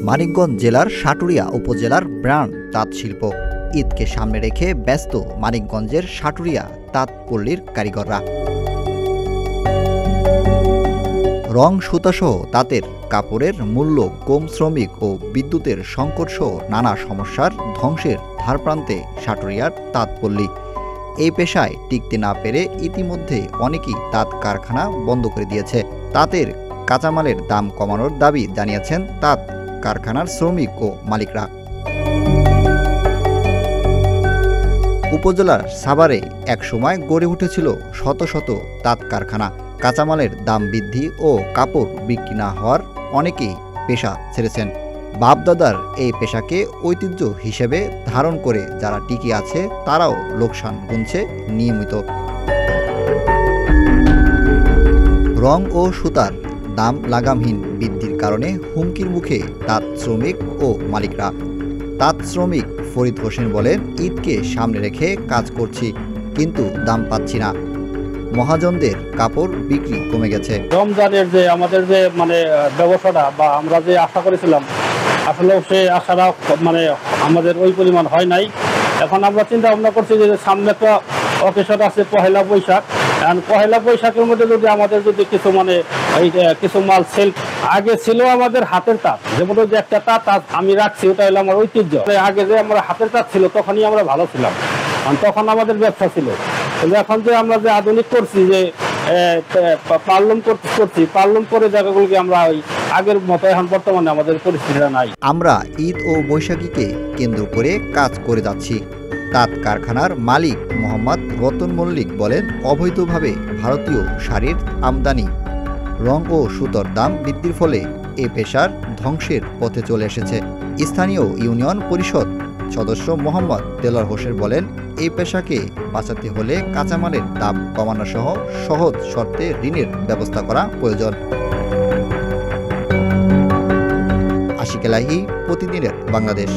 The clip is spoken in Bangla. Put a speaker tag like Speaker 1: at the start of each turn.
Speaker 1: মানিকগঞ্জ জেলার সাটুরিয়া উপজেলার ব্রাণ তাঁত শিল্প। ঈদকে সামনে রেখে ব্যস্ত মানিকগঞ্জের সাটুরিয়া তাঁত পল্লীর কারিগররা। রং সুতাসহ তাঁতের কাপড়ের মূল্য কম, শ্রমিক ও বিদ্যুতের সংকটসহ নানা সমস্যার ধ্বংসের ধারপ্রান্তে সাটুরিয়ার তাঁত পল্লী। এই পেশায় টিকতে না পেরে ইতিমধ্যে অনেকেই তাঁত কারখানা বন্ধ করে দিয়েছে। তাঁতের কাঁচামালের দাম কমানোর দাবি জানিয়েছেন তাঁত কারখানার শ্রমিক ও মালিকরা। উপজেলার সাভারে একসময় গড়ে উঠেছিল শত শত তাঁত কারখানা। কাঁচামালের দাম বৃদ্ধি ও কাপড় বিক্রি না হওয়ার অনেকেই পেশা ছেড়েছেন। বাপদাদার এই পেশাকে ঐতিহ্য হিসেবে ধারণ করে যারা টিকে আছে তারাও লোকসান গুনছে নিয়মিত। রং ও সুতার দাম লাগামহীন বৃদ্ধির কারণে হুমকির মুখে তাঁত শ্রমিক ও মালিকরা। তাঁত শ্রমিক ফরিদ হোসেন বলেন, ঈদকে সামনে রেখে কাজ করছি, কিন্তু দাম পাচ্ছি না। মহাজনদের কাপড় বিক্রি কমে গেছে।
Speaker 2: রমজানের যে আমাদের যে ব্যবসাটা বা আমরা যে আশা করেছিলাম, আসলে সেই আশাটা আমাদের ওই পরিমাণ হয় নাই। এখন আমরা চিন্তা ভাবনা করছি যে সামনে একটা অকেশন আছে পহেলা বৈশাখ। পহেলা বৈশাখের মধ্যে যদি আমাদের যদি কিছু কিছু মাল সেল, আগে ছিল আমাদের হাতের তাঁত, যেমন যে একটা তাঁত আমি রাখছি, ওটা হলো আমার ঐতিহ্য। আগে যে আমরা হাতের তাঁত ছিল তখনই আমরা ভালো ছিলাম, তখন আমাদের ব্যবসা ছিল। কিন্তু এখন যে আমরা যে আধুনিক করছি, যে পারলুম করে জায়গাগুলোকে আমরা ওই আগের মতো এখন বর্তমানে আমাদের পরিস্থিতিটা নাই।
Speaker 1: আমরা ঈদ ও বৈশাখীকে কেন্দ্র করে কাজ করে যাচ্ছি। তাঁত কারখানার মালিক মোহাম্মদ রতন মল্লিক বলেন, অবৈধভাবে ভারতীয় শাড়ির আমদানি, রং ও সুতোর দাম বৃদ্ধির ফলে এ পেশার ধ্বংসের পথে চলে এসেছে। স্থানীয় ইউনিয়ন পরিষদ সদস্য মোহাম্মদ দেলোয়ার হোসেন বলেন, এই পেশাকে বাঁচাতে হলে কাঁচামালের দাম কমানো সহ সহজ শর্তে ঋণের ব্যবস্থা করা প্রয়োজন। আশিক এলাহি, প্রতিদিনের বাংলাদেশ।